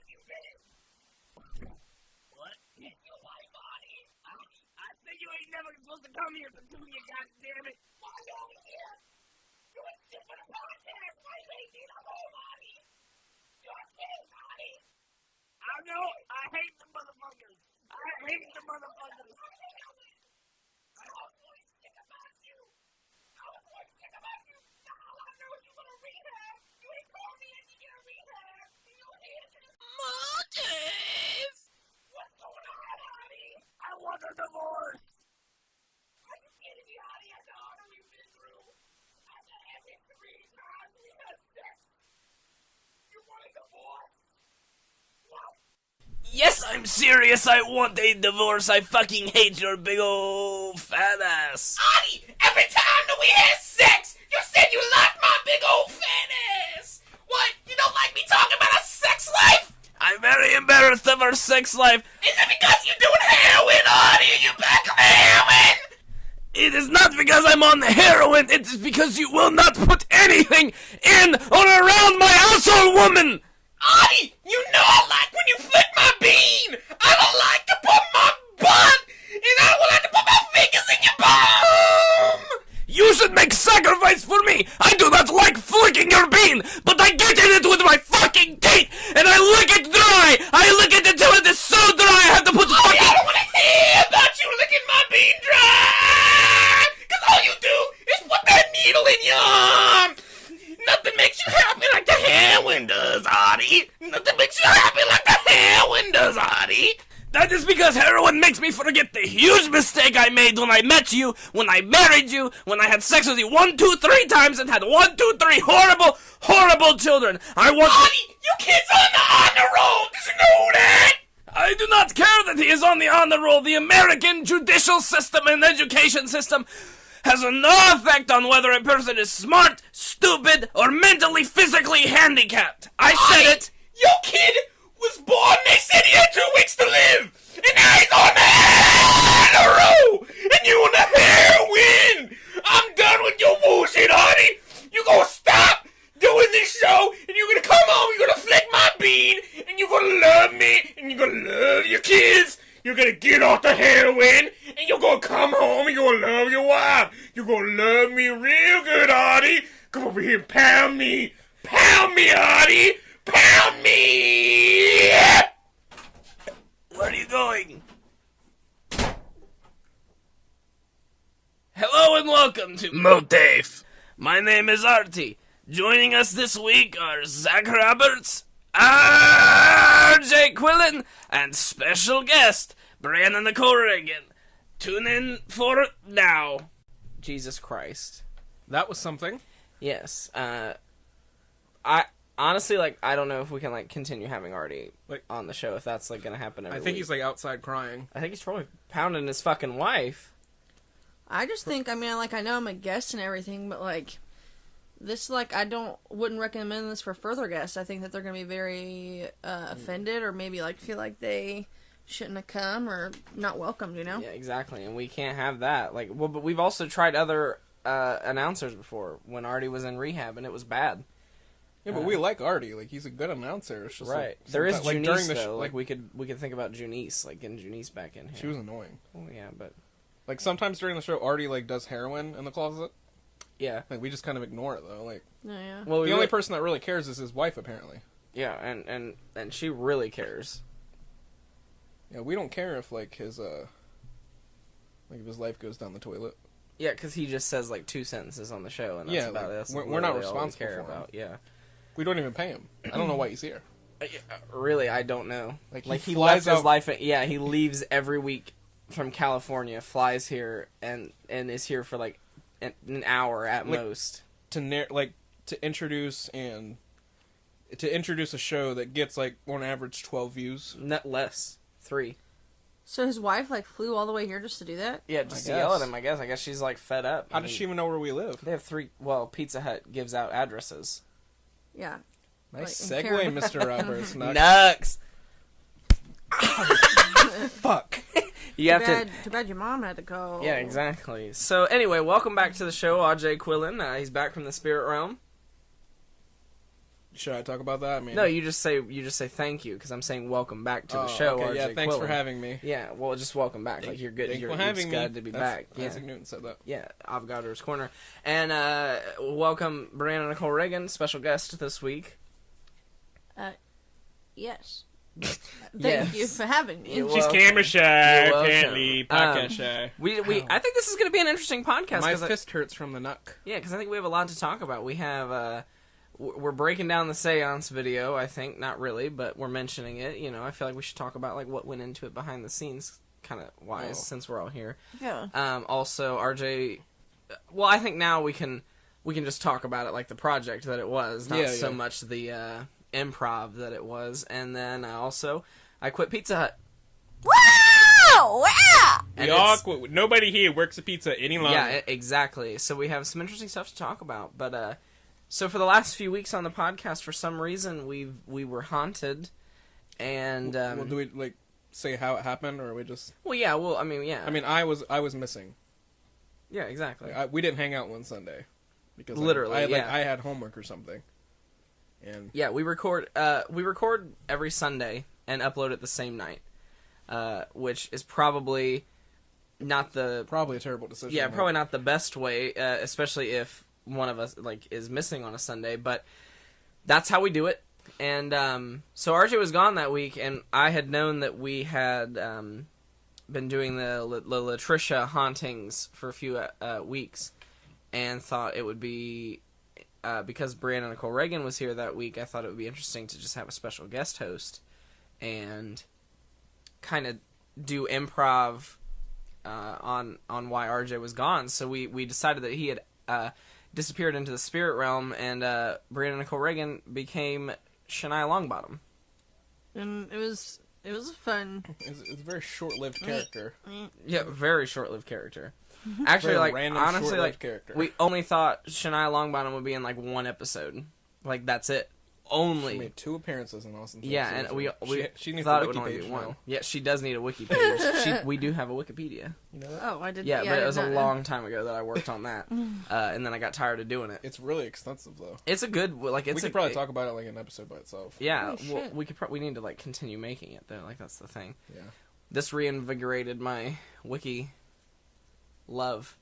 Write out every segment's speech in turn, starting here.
you been? What? It's your wife, Artie. I think you ain't never supposed to come here, Petunia, goddammit. Why are you over here? You ain't shit for the podcast. Why you ain't need a home, Artie? You're a kid, Artie. I know. I hate the motherfuckers. I hate the motherfuckers. I was really sick about you. Now I know you go to rehab. You ain't called me in to get a rehab. You here to MOATAIF. What's going on, Artie? I want a divorce. Are you kidding me, Artie? After all that we've been through, after every 3 times we had sex, you want a divorce? What? Yes, I'm serious. I want a divorce. I fucking hate your big old fat ass. Artie, every time that we had sex, you said you liked my big old fat ass. What? You don't like me talking about a sex life? I'm very embarrassed of our sex life. Is it because you're doing heroin, Artie? Are you back on heroin? It is not because I'm on the heroin. It is because you will not put anything in or around my asshole, woman. Artie, you know I like when you flick my bean. I don't like to put my butt, and I don't like to put my fingers in your bum. You should make sacrifice for me. I do not like flicking your bean, but I get in it with my fucking teeth, and I lick it dry. I lick it until it is so dry I have to put fucking... I don't want to hear about you licking my bean dry, because all you do is put that needle in your arm. Nothing makes you happy like the heroin does, Artie. Nothing makes you happy like the heroin does, Artie. That is because heroin makes me forget the huge mistake I made when I met you, when I married you, when I had sex with you 1, 2, 3 times and had 1, 2, 3 horrible, horrible children. I want Artie, your kid's on the honor roll. Did you know that? I do not care that he is on the honor roll. The American judicial system and education system has no effect on whether a person is smart, stupid, or mentally, physically handicapped. I said it. Your kid was born, they said he had 2 weeks to live, and now he's on the honor roll, and you on the heroin. I'm done with your bullshit, Artie. You gonna stop doing this show, and you're gonna come home, you're gonna flick my bean, and you're gonna love me, and you're gonna love your kids. You're gonna get off the heroin, and you're gonna come home, and you're gonna love your wife. You're gonna love me real good, Artie. Come over here and pound me. Pound me, Artie. Pound me. Where are you going? Hello and welcome to MOATAIF. My name is Artie. Joining us this week are Zach Roberts, RJ Quillen, and special guest, Brianna Nichol Ragan. Tune in for now. Jesus Christ. That was something. Yes. I honestly, I don't know if we can, continue having Artie on the show, if that's, gonna happen every I think week. he's, outside crying. I think he's probably pounding his fucking wife. I just think, I know I'm a guest and everything, but, this, wouldn't recommend this for further guests. I think that they're gonna be very, offended, or maybe, feel like they shouldn't have come, or not welcomed, you know? Yeah, exactly, and we can't have that. But we've also tried other, announcers before, when Artie was in rehab, and it was bad. Yeah, but we like Artie. He's a good announcer. It's just right. There is Junice, during the though. We could think about Junice, getting Junice back in here. She was annoying. Oh, yeah, but... sometimes during the show, Artie, does heroin in the closet. Yeah. We just kind of ignore it, though. Yeah. Well, the only person that really cares is his wife, apparently. Yeah, and she really cares. Yeah, we don't care if, his, if his life goes down the toilet. Yeah, because he just says, 2 sentences on the show, and that's about it. That's we're not all we responsible care for him. about. Yeah. We don't even pay him. I don't know why he's here. Really, I don't know. He flies left his life... Yeah, he leaves every week from California, flies here, and is here for, an hour at most. To introduce a show that gets, on average, 12 views. Not less. 3. So his wife, flew all the way here just to do that? Yeah, just to yell at him, I guess. I guess she's, fed up. How does she even know where we live? They have 3... Well, Pizza Hut gives out addresses. Yeah. Nice segue, Mr. Roberts. Nux! Fuck. You have to. Too bad your mom had to go. Yeah, exactly. So anyway, welcome back to the show, AJ Quillen. He's back from the spirit realm. Should I talk about that? I mean, No, you just say thank you because I'm saying welcome back to the show. Okay, RJ yeah, thanks Quillen. for having me. Yeah, well, just welcome back. Like you're good. Thanks You're for having glad me. to be That's- back. Yeah. Isaac Newton said that. Yeah, Avogadro's Corner. And welcome Brianna Nichol Ragan, special guest this week. Yes. Yes. Thank you for having me. You're She's welcome. camera shy, You're welcome. apparently. Podcast shy. I think this is going to be an interesting podcast. My 'cause fist hurts from the knuck. because I think we have a lot to talk about. We have, we're breaking down the seance video, I think. Not really, but we're mentioning it. You know, I feel like we should talk about, like, what went into it behind the scenes, kind of wise, since we're all here. Yeah. Also, RJ, well, I think now we can just talk about it like the project that it was, not so much the improv that it was. And then also, I quit Pizza Hut. Wow! Wow! And it's- Nobody here works at pizza any longer. Yeah, exactly. So we have some interesting stuff to talk about. But so for the last few weeks on the podcast, for some reason we were haunted, and Well, do we like say how it happened, or we just? well, yeah, well, I mean, yeah, I mean, I was missing. yeah, exactly. Like, we didn't hang out one Sunday because Literally, I had homework or something. And Yeah, we record every Sunday and upload it the same night, which is probably not the probably a terrible decision. yeah, probably not the best way, especially if one of us is missing on a Sunday. But that's how we do it. And so RJ was gone that week, and I had known that we had been doing the Latricia hauntings for a few weeks, and thought it would be. Because Brianna Nichol Ragan was here that week, I thought it would be interesting to just have a special guest host and kind of do improv on why RJ was gone. So we decided that he had disappeared into the spirit realm, and Brianna Nichol Ragan became Shania Longbottom. And it was fun. it's a very short-lived character. Yeah, very short-lived character. Actually, Very like random, honestly, short-lived like character. we only thought Shania Longbottom would be in like one episode. Like that's it. Only. She made 2 appearances in Austin. Yeah, and we she needs thought a it would wiki only page be one. now. Yeah, she does need a wiki page. We do have a Wikipedia. You know that? Oh, I did. Yeah, but I it was did a not- long time ago that I worked on that, and then I got tired of doing it. It's really extensive though. It's a good like. It's We could probably talk about it like an episode by itself. Yeah, Oh, well, shit. we could. We need to like continue making it though. Like that's the thing. Yeah. This reinvigorated my wiki love.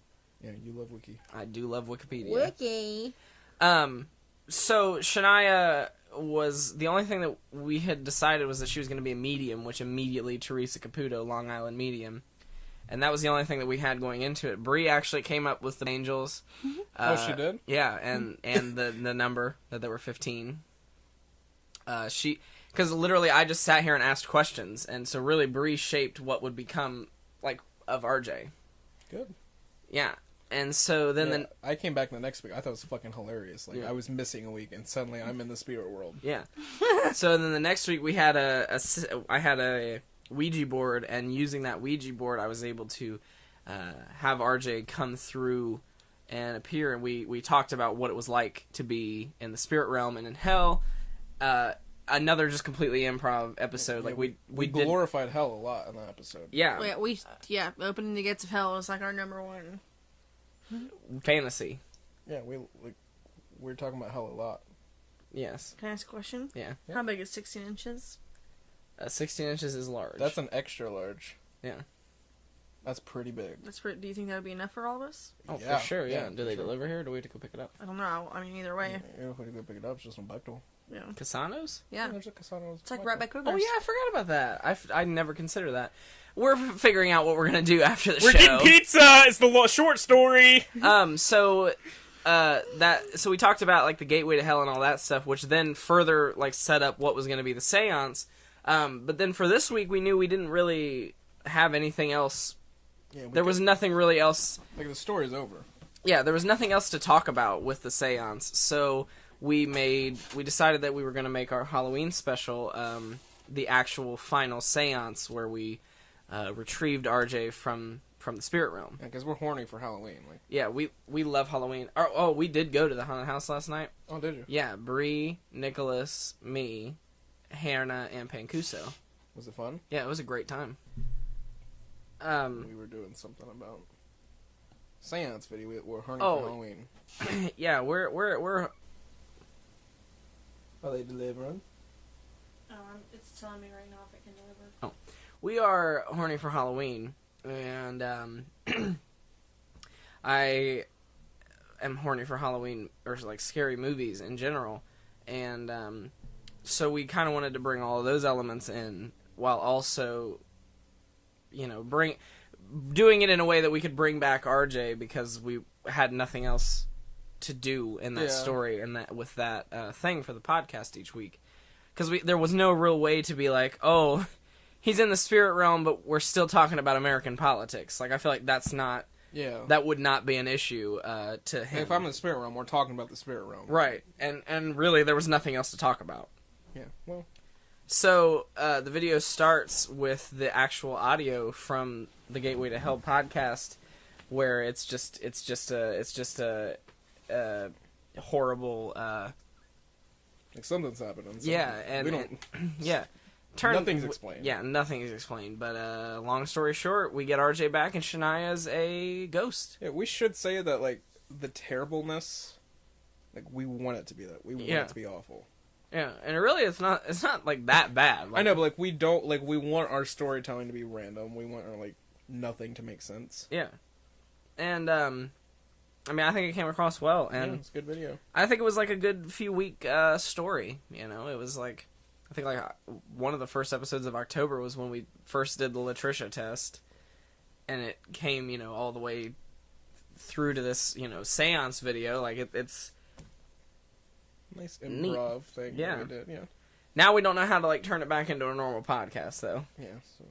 Yeah, you love wiki. I do love Wikipedia. Wiki. So Shania was the only thing that we had decided was that she was going to be a medium, which immediately Teresa Caputo, Long Island medium, and that was the only thing that we had going into it. Bree actually came up with the angels. Oh, she did? Yeah, and the number that there were 15. Because literally I just sat here and asked questions, and so really Bree shaped what would become like of RJ. Good. Yeah. And so then I came back the next week. I thought it was fucking hilarious. Like Yeah. I was missing a week, and suddenly I'm in the spirit world. yeah. So then the next week we had I had a Ouija board, and using that Ouija board I was able to have RJ come through and appear, and we talked about what it was like to be in the spirit realm and in hell. Another just completely improv episode. Like we did. glorified hell a lot in that episode. Yeah, Opening the Gates of Hell was like our number one. fantasy. Yeah, we're talking about hell a lot. Yes. Can I ask a question? Yeah. How big is 16 inches? 16 inches is large. That's an extra large. Yeah. That's pretty big. Do you think that would be enough for all of us? Oh, Yeah, for sure, yeah. yeah, Do they for sure. deliver here, or do we have to go pick it up? I don't know. I mean, either way. Yeah, if we go pick it up, it's just on Bechtel. Yeah. Casanos? Yeah. There's a Casanos. It's like right by Cougars. Oh, yeah, I forgot about that. I never considered that. We're figuring out what we're going to do after the We're show. getting pizza. It's the short story. So we talked about, like, the gateway to hell and all that stuff, which then further, like, set up what was going to be the seance. But then for this week, we knew we didn't really have anything else. Yeah, There was nothing really else. like the story's over. Yeah, there was nothing else to talk about with the seance. So we decided that we were going to make our Halloween special the actual final seance where we retrieved RJ from the spirit realm. Yeah, because we're horny for Halloween. Like, Yeah, we love Halloween. Oh, we did go to the haunted house last night. oh, did you? Yeah, Bree, Nicholas, me, Hannah, and Pancuso. Was it fun? Yeah, it was a great time. We were doing something about seance video. We're hunting Oh. for Halloween. Yeah, we're Are they delivering? It's telling me right now if it can deliver. we are horny for Halloween, and I am horny for Halloween or like scary movies in general, and so we kind of wanted to bring all of those elements in while also, doing it in a way that we could bring back RJ because we had nothing else to do in that Yeah. story and that with that thing for the podcast each week, because there was no real way to be like, oh, he's in the spirit realm, but we're still talking about American politics. Like, I feel like that would not be an issue to him. If I'm in the spirit realm, we're talking about the spirit realm. Right, and really there was nothing else to talk about. Yeah. Well. So the video starts with the actual audio from the Gateway to Hell podcast, where it's just a horrible. Like something's happening. Yeah, and we don't. yeah. Nothing's explained. Yeah, nothing is explained. But long story short, we get RJ back, and Shania's a ghost. Yeah, we should say that like the terribleness, like we want it to be that. We want it to be awful. Yeah, and really, it's not like that bad. Like, I know, but like we don't like we want our storytelling to be random. We want our like nothing to make sense. Yeah, and I mean, I think it came across well, and Yeah, it's a good video. I think it was like a good few week story. It was like, I think like one of the first episodes of October was when we first did the Latricia test, and it came all the way through to this seance video. Like it's Nice improv thing. Yeah. That we did. Yeah. now we don't know how to like turn it back into a normal podcast though. Yeah. So,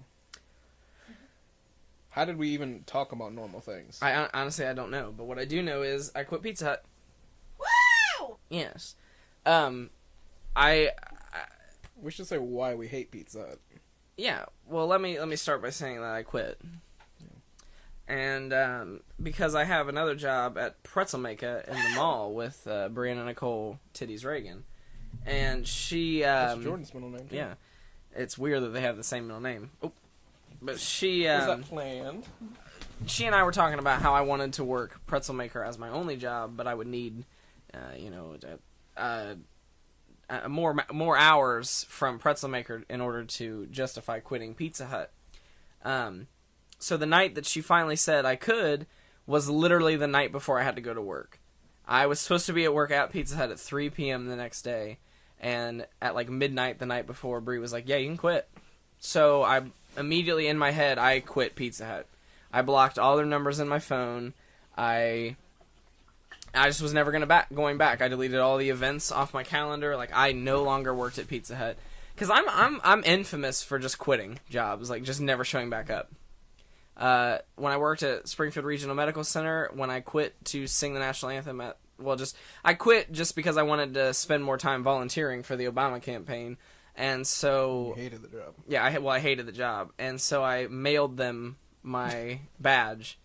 how did we even talk about normal things? I honestly I don't know, but what I do know is I quit Pizza Hut. Woo! Yes. We should say why we hate Pizza Hut. Yeah, well, let me start by saying that I quit. And because I have another job at Pretzel Maker in the mall with Brianna, Nichol, Titties, Ragan. And she... That's Jordan's middle name, too. Yeah. It's weird that they have the same middle name. Oh. But she... Was that planned? She and I were talking about how I wanted to work Pretzel Maker as my only job, but I would need, more hours from Pretzel Maker in order to justify quitting Pizza Hut. So the night that she finally said I could was literally the night before I had to go to work. I was supposed to be at work at Pizza Hut at 3 p.m. the next day, and at like midnight the night before, Bree was like, yeah, you can quit. So I immediately in my head, I quit Pizza Hut. I blocked all their numbers in my phone. I just was never going back. I deleted all the events off my calendar. Like, I no longer worked at Pizza Hut. Because I'm infamous for just quitting jobs, like just never showing back up. When I worked at Springfield Regional Medical Center, when I quit to sing the national anthem I quit just because I wanted to spend more time volunteering for the Obama campaign, and so... You hated the job. Yeah, I hated the job, and so I mailed them my badge,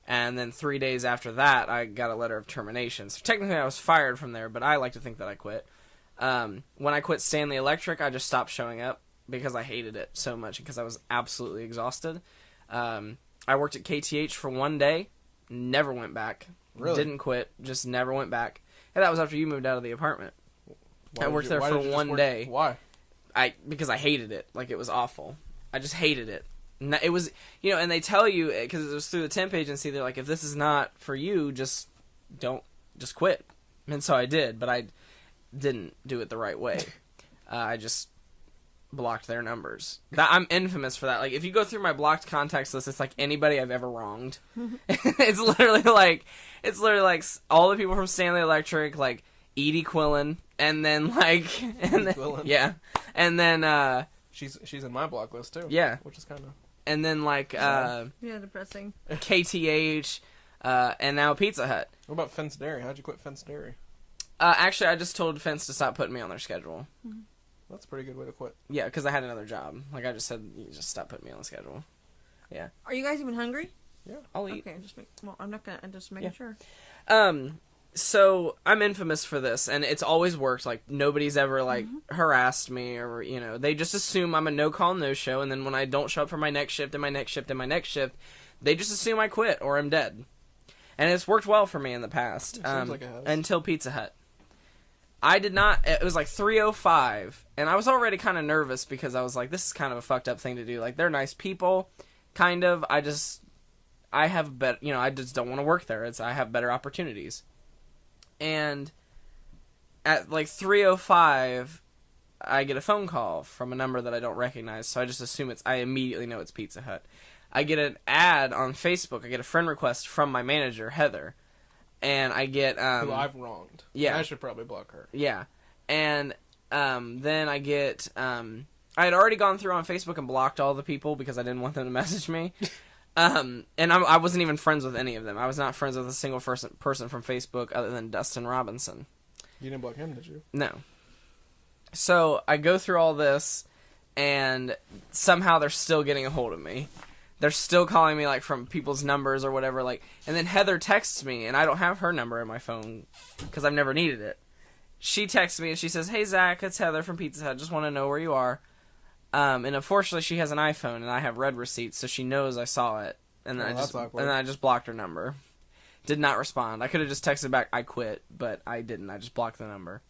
and then 3 days after that, I got a letter of termination. So technically I was fired from there, but I like to think that I quit. When I quit Stanley Electric, I just stopped showing up because I hated it so much, because I was absolutely exhausted. I worked at KTH for 1 day, never went back. Really? Didn't quit, just never went back. And that was after you moved out of the apartment. I worked there for 1 day. Why? Because I hated it. Like, it was awful. I just hated it. It was, and they tell you, because it was through the temp agency, they're like, if this is not for you, just quit. And so I did, but I didn't do it the right way. I just blocked their numbers. I'm infamous for that. Like, if you go through my blocked contacts list, it's like anybody I've ever wronged. It's literally like all the people from Stanley Electric, like Edie Quillen, and then Quillen? yeah, and then She's in my block list too. Yeah. Which is kind of... and then like Yeah, depressing. KTH, and now Pizza Hut. What about Fence Dairy? How'd you quit Fence Dairy? Actually, I just told Fence to stop putting me on their schedule. That's a pretty good way to quit. Yeah, because I had another job. Like, I just said, you just stop putting me on the schedule. Yeah. Are you guys even hungry? I'll eat. Okay, I'm just making sure. So I'm infamous for this, and it's always worked. Like, nobody's ever, like, harassed me, or, you know, they just assume I'm a no-call, no-show, and then when I don't show up for my next shift and my next shift and my next shift, they just assume I quit or I'm dead. And it's worked well for me in the past. Seems like it has. Until Pizza Hut. I did not, it was like 3:05, and I was already kind of nervous because I was like, this is kind of a fucked up thing to do. Like, they're nice people, kind of. I just don't want to work there. I have better opportunities. And at like 3:05, I get a phone call from a number that I don't recognize, so I just assume I immediately know it's Pizza Hut. I get an ad on Facebook. I get a friend request from my manager, Heather. And I get... who I've wronged. Yeah. I should probably block her. Yeah. And then I get... I had already gone through on Facebook and blocked all the people because I didn't want them to message me. And I wasn't even friends with any of them. I was not friends with a single person from Facebook other than Dustin Robinson. You didn't block him, did you? No. So I go through all this, and somehow they're still getting a hold of me. They're still calling me, like, from people's numbers or whatever, like, and then Heather texts me, and I don't have her number in my phone, because I've never needed it. She texts me, and she says, "Hey, Zach, it's Heather from Pizza Hut, just want to know where you are." And unfortunately, she has an iPhone, and I have read receipts, so she knows I saw it. And then that's awkward. and then I just blocked her number. Did not respond. I could have just texted back, "I quit," but I didn't. I just blocked the number.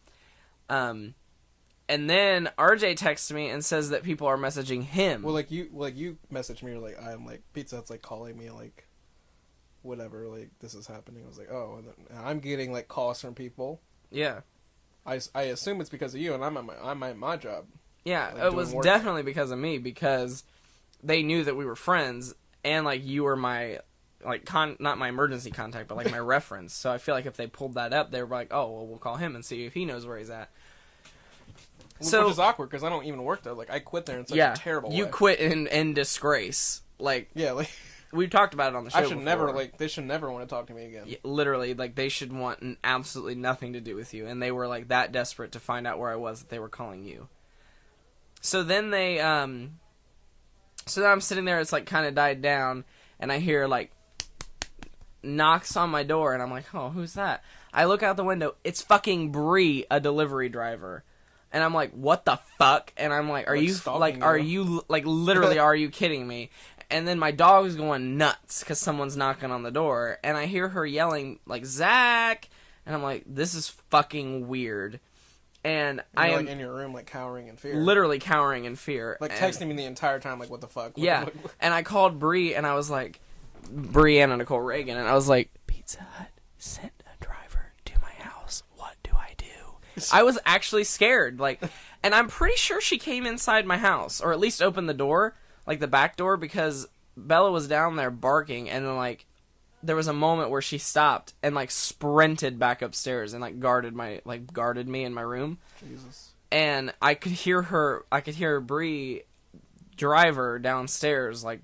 And then RJ texts me and says that people are messaging him. Well, you messaged me, you're like, I'm like, Pizza Hut's like calling me, like, whatever, like, this is happening. I was like, oh, and then I'm getting like calls from people. Yeah. I assume it's because of you, and I'm at my job. Yeah, like, it was work. definitely because of me, because they knew that we were friends, and, like, you were my, like, not my emergency contact, but, like, my reference. So I feel like if they pulled that up, they were like, oh, well, we'll call him and see if he knows where he's at. So, which is awkward, because I don't even work there. Like, I quit there in such a terrible way. You quit in disgrace. Like, yeah, like... We've talked about it on the show I should before. never, like, they should never want to talk to me again. Yeah, literally, like, they should want absolutely nothing to do with you. And they were, like, that desperate to find out where I was that they were calling you. So then they, so then I'm sitting there, it's, like, kind of died down, and I hear, like, knocks on my door, and I'm like, oh, who's that? I look out the window, it's fucking Bree, a delivery driver. And I'm like, what the fuck? And I'm like, literally, are you kidding me? And then my dog's going nuts because someone's knocking on the door. And I hear her yelling, like, Zach! And I'm like, this is fucking weird. And I am... like, in your room, like, cowering in fear. Literally cowering in fear. Like, texting me the entire time, like, what the fuck? Yeah. And I called Bree, and I was like, Brianna, Nichol, Ragan, and I was like, Pizza Hut sent a driver to my house. What do I do? I was actually scared, like, and I'm pretty sure she came inside my house, or at least opened the door, like the back door, because Bella was down there barking, and then, like, there was a moment where she stopped and, like, sprinted back upstairs and, like, guarded me in my room. Jesus. And I could hear Bree, driver, downstairs, like,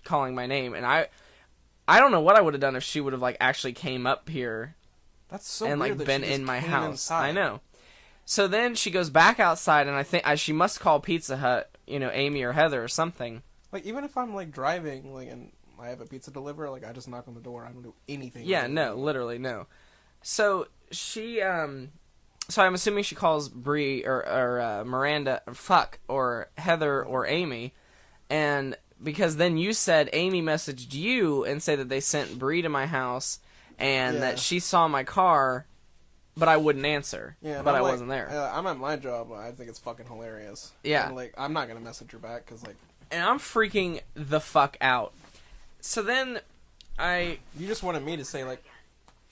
calling my name, and I don't know what I would have done if she would have, like, actually came up here. That's so and, weird like, that been she just in my came house. inside. I know. So then she goes back outside, and I think she must call Pizza Hut, you know, Amy or Heather or something. Like, even if I'm, like, driving, like, and I have a pizza deliverer, like, I just knock on the door. I don't do anything. Yeah, no, literally, no. So she, so I'm assuming she calls Bree or Miranda, or Heather or Amy, and because then you said Amy messaged you and said that they sent Bree to my house, and that she saw my car, but I wouldn't answer. Yeah, but I like, wasn't there. I'm at my job. I think it's fucking hilarious. Yeah. And, like, I'm not gonna message her back because, like, and I'm freaking the fuck out. So then you just wanted me to say, like,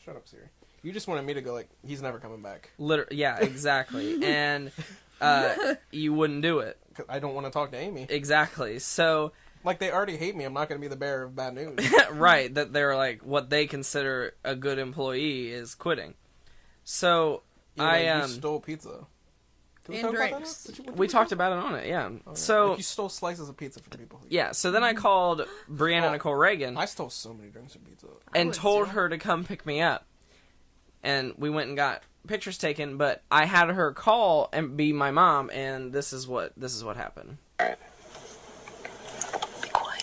shut up, Siri. You just wanted me to go, like, he's never coming back. Yeah, exactly. And you wouldn't do it. 'Cause I don't want to talk to Amy. Exactly. So, like, they already hate me. I'm not going to be the bearer of bad news. right, that they're like, what they consider a good employee is quitting. So, you stole pizza. Can we And talk about drinks. that? We talked about it on it, yeah. Oh, yeah. So, Like, you stole slices of pizza from people. yeah, so then I called Brianna Nichol Ragan I stole so many drinks of pizza. and would told too. her to come pick me up. And we went and got pictures taken, but I had her call and be my mom, and this is what happened. Be quiet.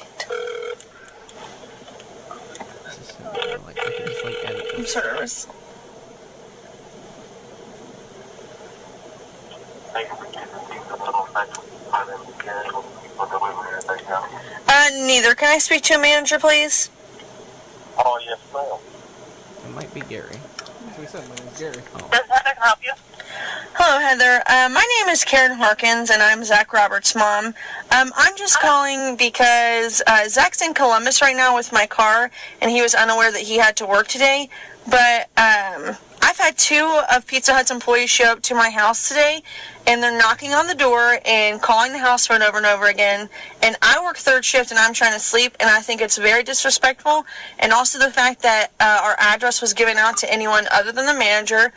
Like, I could just, like, edit I'm this. so nervous. neither. Can I speak to a manager, please? Oh, yes, ma'am. It might be Gary. That's what he said. My name's Gary. How can I help you? Hello, Heather. My name is Karen Harkins, and I'm Zach Roberts' mom. I'm just calling because Zach's in Columbus right now with my car, and he was unaware that he had to work today. But I've had 2 of Pizza Hut's employees show up to my house today, and they're knocking on the door and calling the house phone over and over again. And I work 3rd shift, and I'm trying to sleep, and I think it's very disrespectful. And also the fact that our address was given out to anyone other than the manager.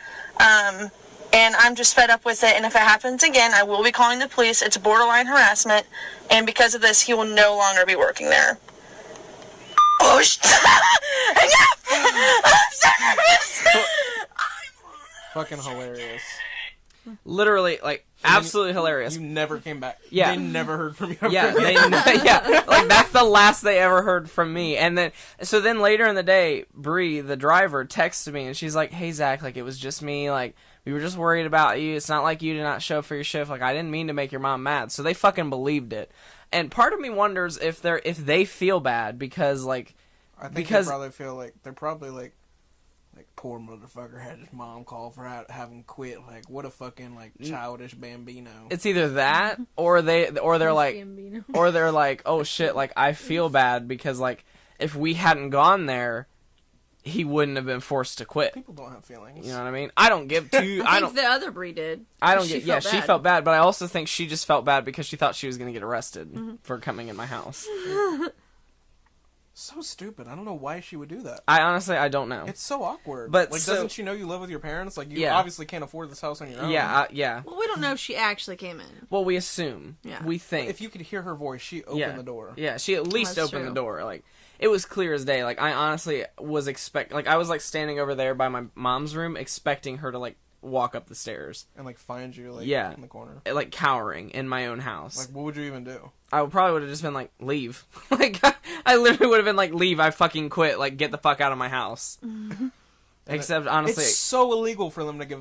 And I'm just fed up with it, and if it happens again, I will be calling the police. It's borderline harassment, and because of this, he will no longer be working there. Oh, hang up! I'm so nervous! Fucking hilarious. Literally, like, absolutely hilarious. You never came back. Yeah. They never heard from you. Yeah, yeah, like that's the last they ever heard from me. And then, so then later in the day, Bree, the driver, texted me and she's like, "Hey Zach, like it was just me. Like we were just worried about you. It's not like you did not show up for your shift. Like I didn't mean to make your mom mad." So they fucking believed it. And part of me wonders if they feel bad because like I think they probably feel like they're probably like poor motherfucker had his mom call for having quit. Like what a fucking like childish bambino. It's either that or they're like or they're like, "Oh shit, like I feel bad because like if we hadn't gone there, he wouldn't have been forced to quit." People don't have feelings. You know what I mean? I don't give two. I think the other Brie did. I don't get. Yeah, she felt bad, but I also think she just felt bad because she thought she was going to get arrested for coming in my house. So stupid. I don't know why she would do that. I don't know. It's so awkward. But like, so, doesn't she know you live with your parents? Like, you yeah. obviously can't afford this house on your own. Yeah, yeah. Well, we don't know if she actually came in. Well, we assume. Yeah. We think. If you could hear her voice, she opened the door. Yeah, she at least That's opened true. the door. Like, it was clear as day. Like, I honestly was I was, like, standing over there by my mom's room expecting her to, like, walk up the stairs. And, like, find you, like, Yeah. in the corner. Like, cowering in my own house. Like, what would you even do? I probably would have just been like, leave. Like, I literally would have been like, leave, I fucking quit. Like, get the fuck out of my house. Except, honestly... It's so illegal for them to give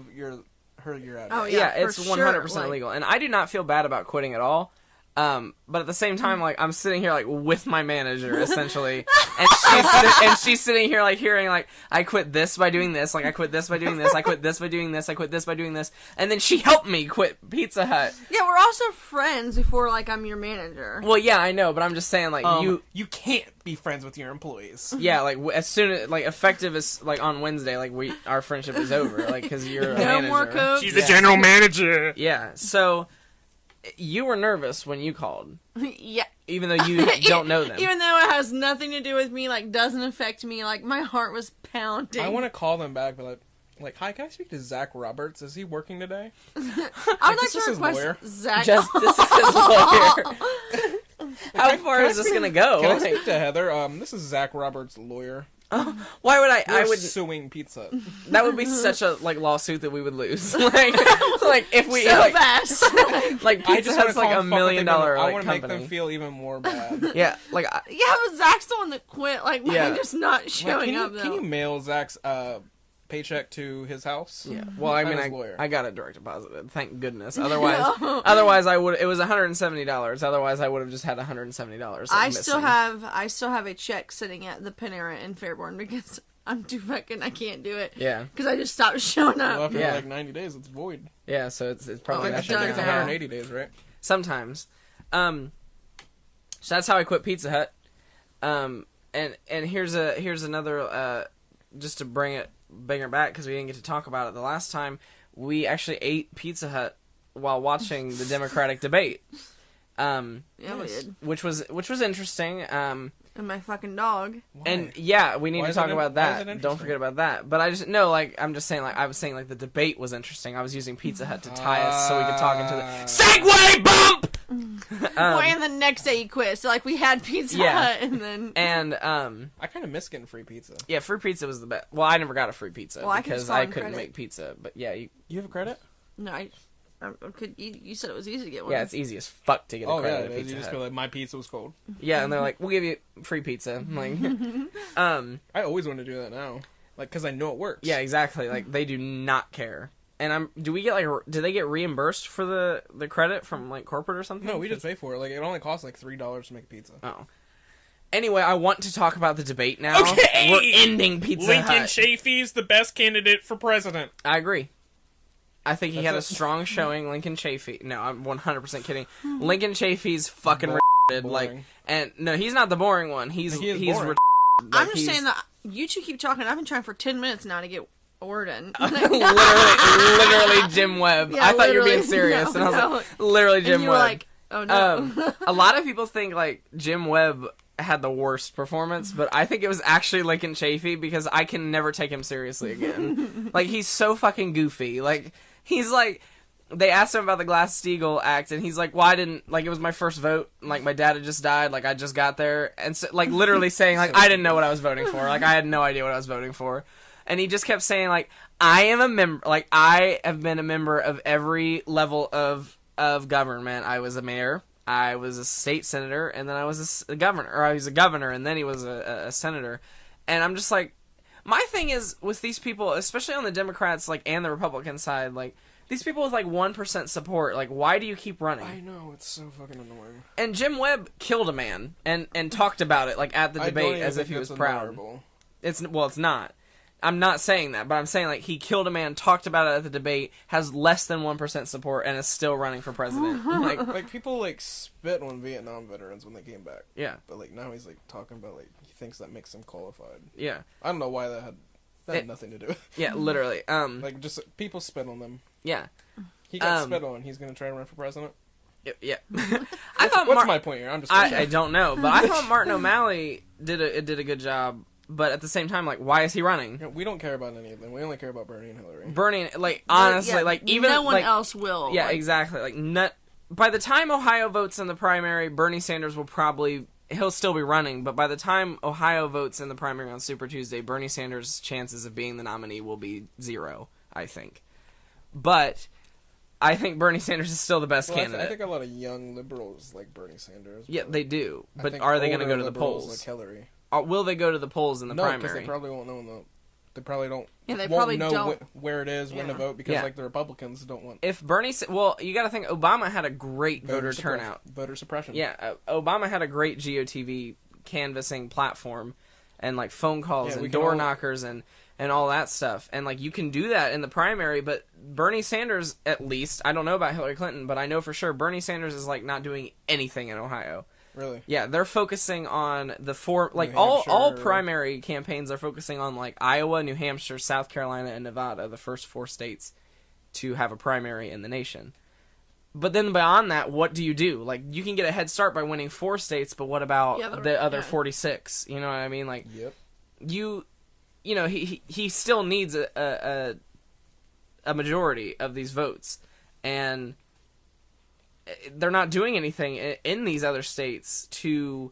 her your address. Oh, yeah, for it's sure, 100% like- illegal. And I do not feel bad about quitting at all. But at the same time, like, I'm sitting here, like, with my manager, essentially. And she's sitting here, like, hearing, like, I quit this by doing this. Like, I quit this by doing this. I quit this by doing this. I quit this by doing this. And then she helped me quit Pizza Hut. Yeah, we're also friends before, like, I'm your manager. Well, yeah, I know, but I'm just saying, like, you can't be friends with your employees. Yeah, like, as soon as, like, effective as, like, on Wednesday, like, our friendship is over. Like, because you're a No manager. more cooks. She's the general manager. Yeah, so... You were nervous when you called, Yeah. even though you don't know them. Even though it has nothing to do with me, like, doesn't affect me, like, my heart was pounding. I want to call them back, but like, hi, can I speak to Zach Roberts? Is he working today? I would like this to is his request lawyer? Zach. Just this is his lawyer. How far is this gonna go? Can I Like, speak to Heather? This is Zach Roberts' lawyer. why would I We're would. suing Pizza. That would be such a like lawsuit that we would lose. like if we so like, fast. like I Pizza just Hut's want like to $1 million I like want to make company. them feel even more bad. Yeah, like Yeah, but Zach's the one that quit. Like, mine Yeah. just not Like, showing up, though. can you mail Zach's paycheck to his house? yeah. Well, I I'm mean, his lawyer. I got it direct deposited. Thank goodness. Otherwise I would. It was $170. Otherwise, I would have just had $170. I still have a check sitting at the Panera in Fairborn because I'm too fucking. I can't do it. Yeah. Because I just stopped showing Well, up. after Yeah. like 90 days, it's void. Yeah, so it's probably I it's think done it's now. 180 days, right? sometimes. So that's how I quit Pizza Hut. And here's another just to bring it back because we didn't get to talk about it the last time. We actually ate Pizza Hut while watching the Democratic debate. Yeah, we did. Which was interesting. And my fucking dog. And yeah, we need Why to is talk it about why is it that. Don't interesting? forget about that. But I just no, like I'm just saying, like I was saying, like the debate was interesting. I was using Pizza Hut to tie us so we could talk into the Segway bump. Well, and the next day he quit. So, like, we had Pizza Yeah. Hut and then... And I kind of miss getting free pizza. yeah, free pizza was the best. Well, I never got a free pizza Well, I can because just call I him couldn't credit. make pizza. But yeah, You have a credit? No, I could. You said it was easy to get one. yeah, it's easy as fuck to get a Oh, yeah, credit it at is. Pizza You just Hut. go like, my pizza was cold. Yeah, and they're like, we'll give you free pizza. I'm like, I always want to do that now. Like, because I know it works. yeah, exactly. Like they do not care. And do we get like, do they get reimbursed for the credit from like corporate or something? No, we just pay for it. Like, it only costs like $3 to make pizza. Oh. Anyway, I want to talk about the debate now. Okay! We're ending Pizza Lincoln Hut. Chafee's the best candidate for president. I agree. I think he had a That's it. strong showing. Lincoln Chafee. No, I'm 100% kidding. Lincoln Chafee's fucking retarded. Like, boring. and no, he's not the boring one. He's He is he's boring. retarded. I'm Like, just he's- saying that you two keep talking. I've been trying for 10 minutes now to get a word in. literally Jim Webb. Yeah, I thought you were being literally. serious, No, and I was no. like, literally Jim and you were Webb. like, oh no. A lot of people think like Jim Webb had the worst performance, but I think it was actually Lincoln Chafee because I can never take him seriously again. Like, he's so fucking goofy. Like, he's like, they asked him about the Glass-Steagall Act, and he's like, well, I didn't, like, it was my first vote, like, my dad had just died, like, I just got there, and so, like, literally saying, like, I didn't know what I was voting for, like, I had no idea what I was voting for, and he just kept saying, like, I am a member, like, I have been a member of every level of government. I was a mayor, I was a state senator, and then I was a governor, or I was a governor, and then he was a senator, and I'm just like, my thing is, with these people, especially on the Democrats, like, and the Republican side, like, these people with, like, 1% support, like, why do you keep running? I know, it's so fucking annoying. And Jim Webb killed a man, and talked about it, like, at the I don't debate, even as if think he was that's proud. honorable. It's not. I'm not saying that, but I'm saying, like, he killed a man, talked about it at the debate, has less than 1% support, and is still running for president. Like, Like, people, like, spit on Vietnam veterans when they came back. yeah, But, like, now he's, like, talking about, like, he thinks that makes him qualified. yeah, I don't know why that had nothing to do with yeah, literally. Like, just, people spit on them. Yeah, He got spit on. He's gonna try to run for president? yeah. I thought What's my point here? I'm just I don't know, but I thought Martin O'Malley did a good job. But at the same time, like, why is he running? We don't care about any of them. We only care about Bernie and Hillary. Bernie, like, honestly, Yeah, like, even no one like, else will. yeah, like, exactly. Like, by the time Ohio votes in the primary, Bernie Sanders will probably, he'll still be running, but by the time Ohio votes in the primary on Super Tuesday, Bernie Sanders' chances of being the nominee will be 0, I think. But I think Bernie Sanders is still the best candidate. I think a lot of young liberals like Bernie Sanders. Yeah, they do. I But think are they going to older go to the liberals polls? like Hillary. Will they go to the polls in the No, because primary? they probably won't know. They probably don't. Yeah, they won't probably know don't. where it is, when to Yeah. vote, because Yeah. like the Republicans don't want If Bernie, well, you got to think Obama had a great voter turnout. voter suppression. Yeah, Obama had a great GOTV canvassing platform, and like phone calls Yeah, we and can door all- knockers and all that stuff, and like you can do that in the primary. But Bernie Sanders, at least, I don't know about Hillary Clinton, but I know for sure Bernie Sanders is like not doing anything in Ohio. Really. Yeah, they're focusing on the four, like New all Hampshire. primary campaigns are focusing on like Iowa, New Hampshire, South Carolina, and Nevada, the first 4 states to have a primary in the nation. But then beyond that, what do you do? Like, you can get a head start by winning 4 states, but what about Yeah, the other yeah. 46? You know what I mean? Like, Yep. you know, he still needs a majority of these votes, and they're not doing anything in these other states to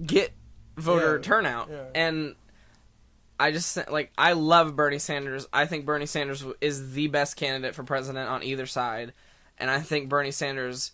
get voter Yeah, turnout. yeah. And I just like, I love Bernie Sanders. I think Bernie Sanders is the best candidate for president on either side, and I think Bernie Sanders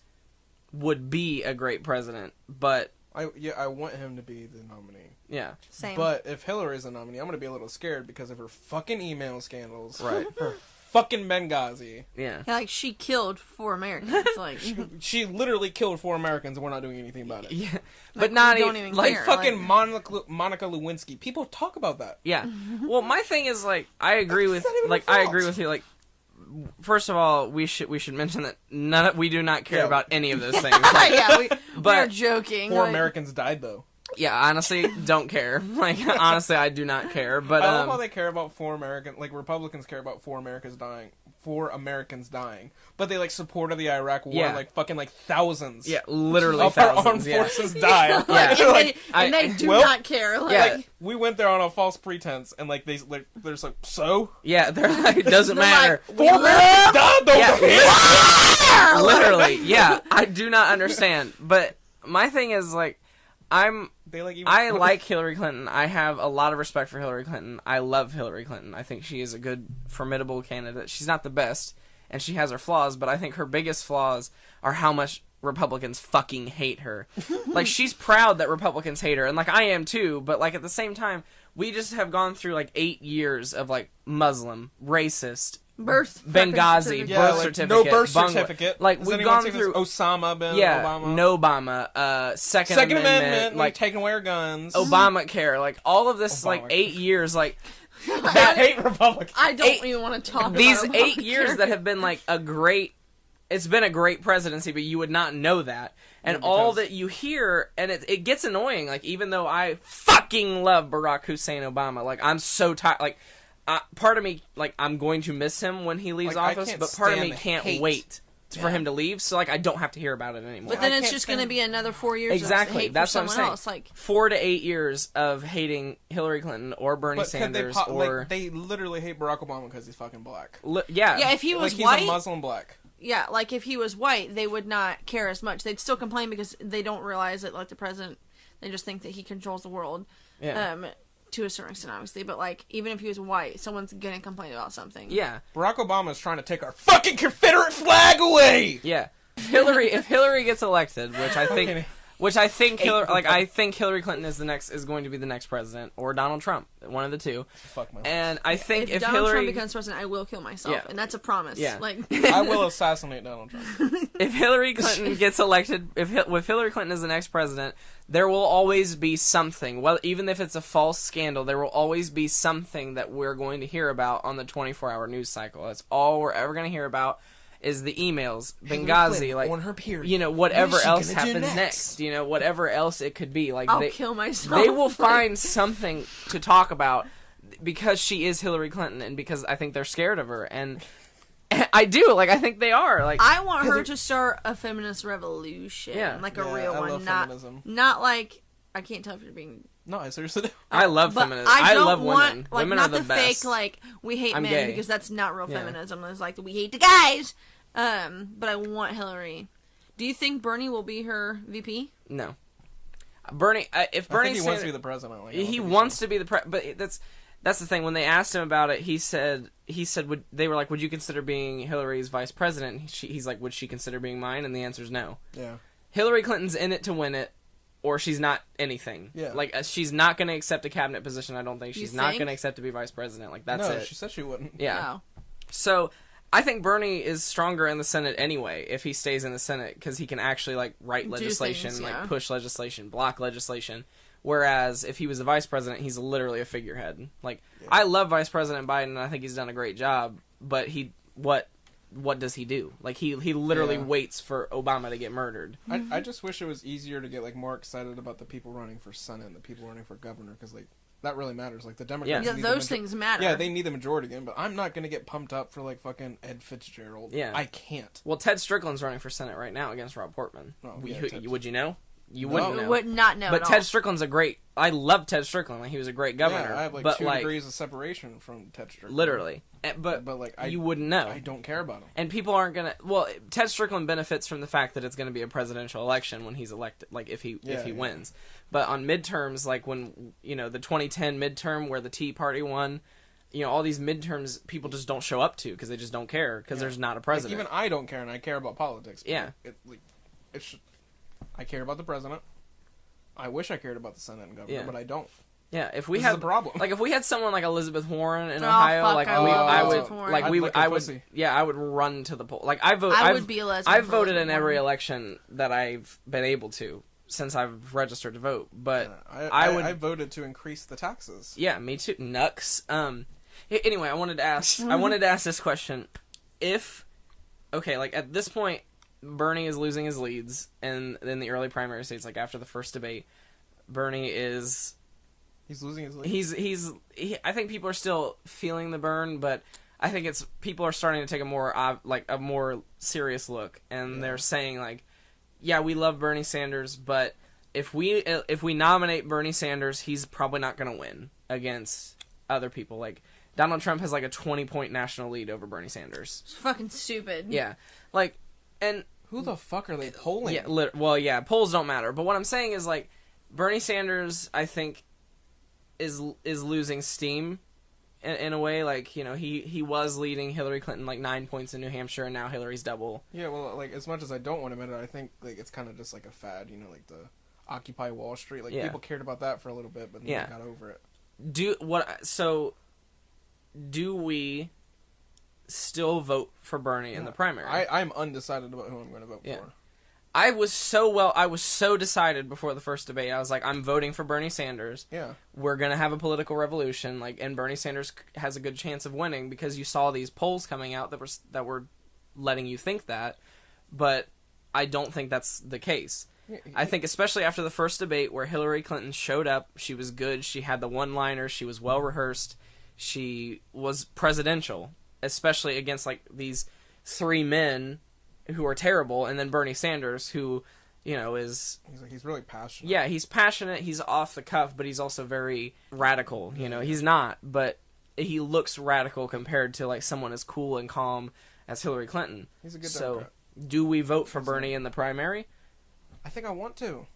would be a great president. But I want him to be the nominee. yeah, Same. But if Hillary's the nominee, I'm gonna be a little scared because of her fucking email scandals. right, Her fucking Benghazi. yeah. Yeah, like she killed 4 Americans. Like, She literally killed 4 Americans, and we're not doing anything about it. Yeah, but Like, not we don't even even like care. Fucking Like- Monica Lewinsky. People talk about that. yeah. Well, my thing is like I agree with not even like her I fault. agree with you. Like, first of all, we should mention that we do not care Yeah. about any of those things. Like, yeah, we But are joking. 4 like, Americans died though. yeah, honestly, don't care. Like, honestly, I do not care. But I love how they care about 4 Americans. Like Republicans care about 4 Americans dying, but they like supported the Iraq War. Yeah. Like fucking like thousands. yeah, literally Of our armed thousands. Yeah. forces died. Yeah. and, Like, they do well, not care. Like, yeah. we went there on a false pretense, and like they're just like, so Yeah, they're like, it doesn't They're matter. like, 4 Americans died though. Yeah. Literally, yeah. I do not understand. But my thing is like, They like even, I like Hillary Clinton. I have a lot of respect for Hillary Clinton. I love Hillary Clinton. I think she is a good, formidable candidate. She's not the best, and she has her flaws, but I think her biggest flaws are how much Republicans fucking hate her. Like, she's proud that Republicans hate her, and like I am too, but like at the same time, we just have gone through like 8 years of like Muslim, racist, Benghazi, Yeah, birth like, certificate, no birth Bangla- certificate. Like Has we've anyone gone seen through this Osama bin yeah, Obama. no Obama, Second Amendment, like taking away our guns. Obamacare, like all of this, like Obamacare. 8 years, like I hate Republicans. I don't even want to talk these about 8 Obamacare. years that have been like it's been a great presidency, but you would not know that. And all that you hear, and it gets annoying, like, even though I fucking love Barack Hussein Obama, like, I'm so tired, like, part of me, like, I'm going to miss him when he leaves Like, I office, can't but part of stand me the can't hate. wait for him to leave, so, like, I don't have to hear about it anymore. But then I it's can't just going to stand- be another 4 years Exactly, of hate that's for what I'm someone saying. else. Like, 4 to 8 years of hating Hillary Clinton or Bernie But could they Sanders like, they literally hate Barack Obama because he's fucking black. yeah, if he was Like, he's white, a Muslim black. yeah, like if he was white, they would not care as much. They'd still complain because they don't realize that, like, the president, they just think that he controls the world. Yeah. To a certain extent, obviously, but like even if he was white, someone's gonna complain about something. yeah. Barack Obama is trying to take our fucking Confederate flag away. Yeah, if Hillary gets elected, which I think Hillary Clinton is going to be the next president, or Donald Trump, one of the two. Fuck my. And I think if Donald Hillary Trump becomes president, I will kill myself, Yeah. and that's a promise. Yeah. Like I will assassinate Donald Trump. if Hillary Clinton gets elected, if Hillary Clinton is the next president, there will always be something. Well, even if it's a false scandal, there will always be something that we're going to hear about on the 24-hour news cycle. That's all we're ever going to hear about. Is the emails, Benghazi, like, on her period. you know, whatever What is she else gonna do happens next? next, you know, whatever else it could be, like I'll kill myself. they will Like, find something to talk about because she is Hillary Clinton, and because I think they're scared of her, and I do, like, I think they are, like, I want her to start a feminist revolution, Yeah. like a Yeah, real I one, love not feminism. like I can't tell if you're being. No, I seriously do. I love But feminism. I don't love want, women. like, Women not are the best. fake, like, we hate I'm men, gay. because that's not real Yeah. feminism. It's like, we hate the guys. But I want Hillary. Do you think Bernie will be her VP? No, Bernie. If I Bernie think he wants Sanders, to be the president. Like, I don't he think wants should. to be the but that's the thing. When they asked him about it, he said they were like, would you consider being Hillary's vice president? He's like, would she consider being mine? And the answer is no. Yeah. Hillary Clinton's in it to win it, or she's not anything. Yeah. Like, she's not going to accept a cabinet position. I don't think she's not think? going to accept to be vice president. Like, that's no, it. she said she wouldn't. Yeah. No. So I think Bernie is stronger in the Senate anyway if he stays in the Senate, because he can actually, like, write Do legislation, things, like yeah. push legislation, block legislation. Whereas if he was the vice president, he's literally a figurehead. Like, I love Vice President Biden, and I think he's done a great job. But what does he do? Like, he literally Yeah. waits for Obama to get murdered. I just wish it was easier to get like more excited about the people running for Senate and the people running for governor, because like that really matters. Like the Democrats, Yeah, need those the things matter. Yeah, they need the majority again. But I'm not gonna get pumped up for like fucking Ed Fitzgerald. Yeah. I can't. Well, Ted Strickland's running for Senate right now against Rob Portman. Oh, Would yeah, you- Ted- would you know? You No. wouldn't We know. would not know. But at Ted all. Strickland's I love Ted Strickland. Like, he was a great governor. Yeah, I have like but 2 like, degrees of separation from Ted Strickland. literally. But like you wouldn't know. I don't care about him. And people aren't gonna. Well, Ted Strickland benefits from the fact that it's going to be a presidential election when he's elected. Like, if he Yeah. wins. But on midterms, like when the 2010 midterm where the Tea Party won, all these midterms people just don't show up to because they just don't care because there's not a Like, president. even I don't care, and I care about politics. But Yeah. I care about the president. I wish I cared about the Senate and governor, Yeah. but I don't. Yeah, if we This had is the problem. like if we had someone like Elizabeth Warren in Oh, Ohio, fuck, like I we, love I Elizabeth would Warren. like I'd we, like her I would, pussy. yeah, I would run to the poll. Like I vote, I I've, would be Elizabeth I've voted Warren. in every election that I've been able to since I've registered to vote. But I voted to increase the taxes. yeah, me too. Nux. Anyway, I wanted to ask this question: like at this point, Bernie is losing his leads, and in the early primary states, like after the first debate, Bernie is. He's losing his lead. I think people are still feeling the burn, but I think people are starting to take a more serious look, and they're saying like, yeah, we love Bernie Sanders, but if we nominate Bernie Sanders, he's probably not going to win against other people. Like Donald Trump has like a 20-point national lead over Bernie Sanders. It's fucking stupid. Yeah, like, and Who the fuck are they polling? yeah, polls don't matter. But what I'm saying is like, Bernie Sanders, I think, is losing steam in a way. Like, he was leading Hillary Clinton like 9 points in New Hampshire, and now Hillary's double. Yeah, well, like, as much as I don't want to admit it, I think, like, it's kind of just, like, a fad, like, the Occupy Wall Street. Like, Yeah. people cared about that for a little bit, but then Yeah. they got over it. Do we still vote for Bernie in the primary. I'm undecided about who I'm going to vote for. I was so decided before the first debate. I was like, I'm voting for Bernie Sanders. Yeah. We're going to have a political revolution, and Bernie Sanders has a good chance of winning because you saw these polls coming out that were letting you think that, but I don't think that's the case. I think especially after the first debate where Hillary Clinton showed up, she was good, she had the one-liners, she was well-rehearsed, she was presidential, especially against like these three men who are terrible, and then Bernie Sanders, who, he's really passionate. Yeah, he's passionate, he's off the cuff, but he's also very radical, he's not, but he looks radical compared to like someone as cool and calm as Hillary Clinton. He's a good Democrat. Do we vote for Bernie in the primary? I think I want to.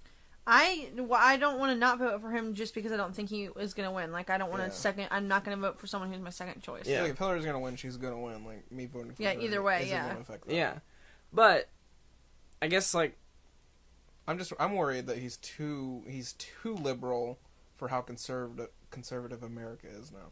I don't want to not vote for him just because I don't think he is going to win. Like, I don't want to second... I'm not going to vote for someone who's my second choice. Yeah. Like, if Hillary's going to win, she's going to win. Like, me voting for her either way, isn't affect that. Yeah. But, I guess, like... I'm worried that he's too liberal for how conservative America is now.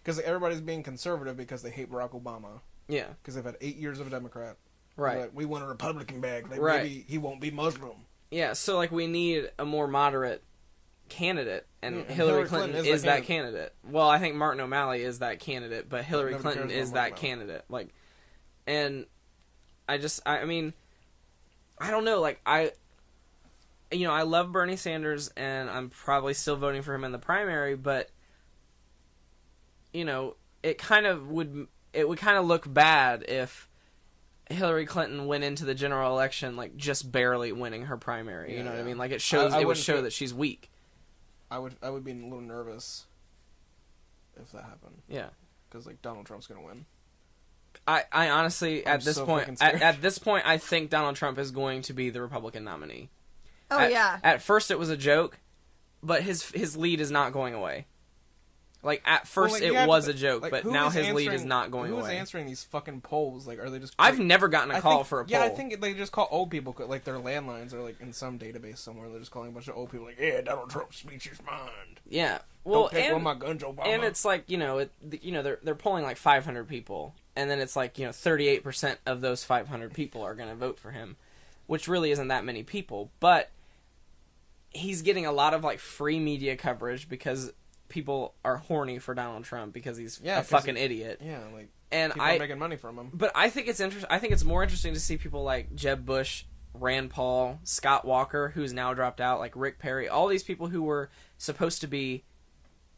Because everybody's being conservative because they hate Barack Obama. Yeah. Because they've had 8 years of a Democrat. Right. Like, we want a Republican back. Like, right. Maybe he won't be Muslim. Yeah, so, like, we need a more moderate candidate, and Hillary Clinton is that candidate. Well, I think Martin O'Malley is that candidate, but Hillary Clinton is that candidate. Like, and I mean, I don't know, like, I love Bernie Sanders, and I'm probably still voting for him in the primary, but, it would kind of look bad if Hillary Clinton went into the general election like just barely winning her primary. You know what I mean? Like it would show that she's weak. I would be a little nervous if that happened. Yeah, because like Donald Trump's gonna win. I honestly at this point I think Donald Trump is going to be the Republican nominee. Oh At first it was a joke, but his lead is not going away. Like, at first it was a joke, but now his lead is not going away. Who's answering these fucking polls? Like, are they just... I've never gotten a call for a poll. Yeah, I think they just call old people, like, their landlines are, like, in some database somewhere. They're just calling a bunch of old people, like, yeah, Donald Trump speaks his mind. Yeah. Well, don't take one of my guns, Obama. And it's like, they're polling, like, 500 people. And then it's like, 38% of those 500 people are going to vote for him. Which really isn't that many people. But he's getting a lot of, like, free media coverage because... people are horny for Donald Trump because he's a fucking idiot. Yeah, like, and people are making money from him. But I think it's interesting. I think it's more interesting to see people like Jeb Bush, Rand Paul, Scott Walker, who's now dropped out, like Rick Perry, all these people who were supposed to be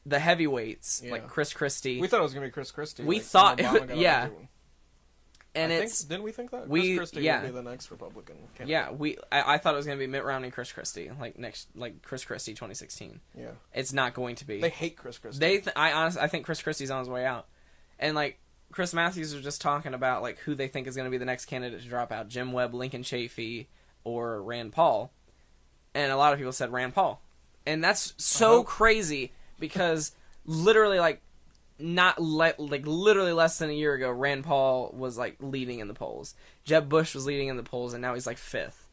the heavyweights, like Chris Christie. We thought it was gonna be Chris Christie. We thought, yeah. And didn't we think that? Chris Christie would be the next Republican candidate. Yeah, I thought it was going to be Mitt Romney, Chris Christie, like Chris Christie 2016. Yeah. It's not going to be. They hate Chris Christie. I think Chris Christie's on his way out. And like Chris Matthews was just talking about like who they think is going to be the next candidate to drop out, Jim Webb, Lincoln Chafee, or Rand Paul. And a lot of people said Rand Paul. And that's so crazy because literally like literally less than a year ago, Rand Paul was like leading in the polls. Jeb Bush was leading in the polls, and now he's like fifth.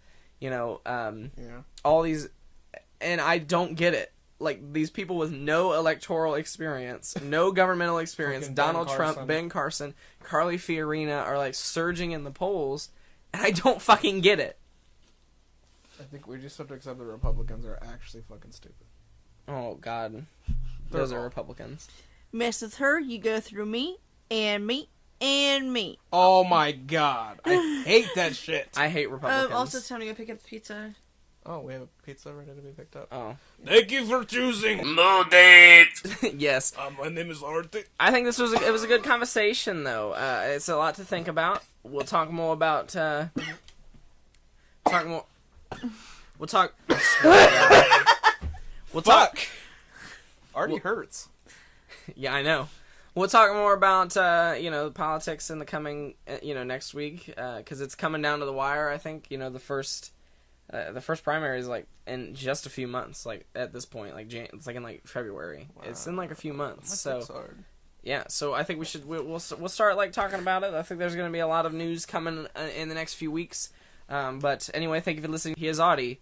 All these, and I don't get it. Like these people with no electoral experience, no governmental experience, Donald Trump, Ben Carson, Carly Fiorina are like surging in the polls, and I don't fucking get it. I think we just have to accept the Republicans are actually fucking stupid. Oh God, those are Republicans. Mess with her, you go through me, and me, and me. Oh my God. I hate that shit. I hate Republicans. Also, it's time to go pick up the pizza. Oh, we have a pizza ready to be picked up. Oh. Thank you for choosing MOATAIF. Yes. My name is Artie. I think it was a good conversation, though. It's a lot to think about. We'll talk more about, We'll talk... Artie hurts. Yeah, I know. We'll talk more about, politics in the coming, next week, because it's coming down to the wire, I think. The first primary is, like, in just a few months, like, at this point. Like, it's, like, in, like, February. Wow. It's in, like, a few months, That's hard. Yeah, so I think we'll start, like, talking about it. I think there's going to be a lot of news coming in the next few weeks. But, anyway, thank you for listening. Here's Artie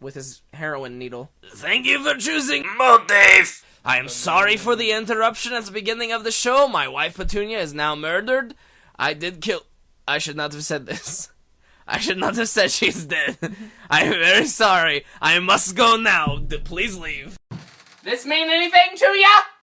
with his heroin needle. Thank you for choosing MOATAIF! I am sorry for the interruption at the beginning of the show. My wife Petunia is now murdered. I did kill... I should not have said this. I should not have said she's dead. I am very sorry. I must go now. Please leave. This mean anything to ya?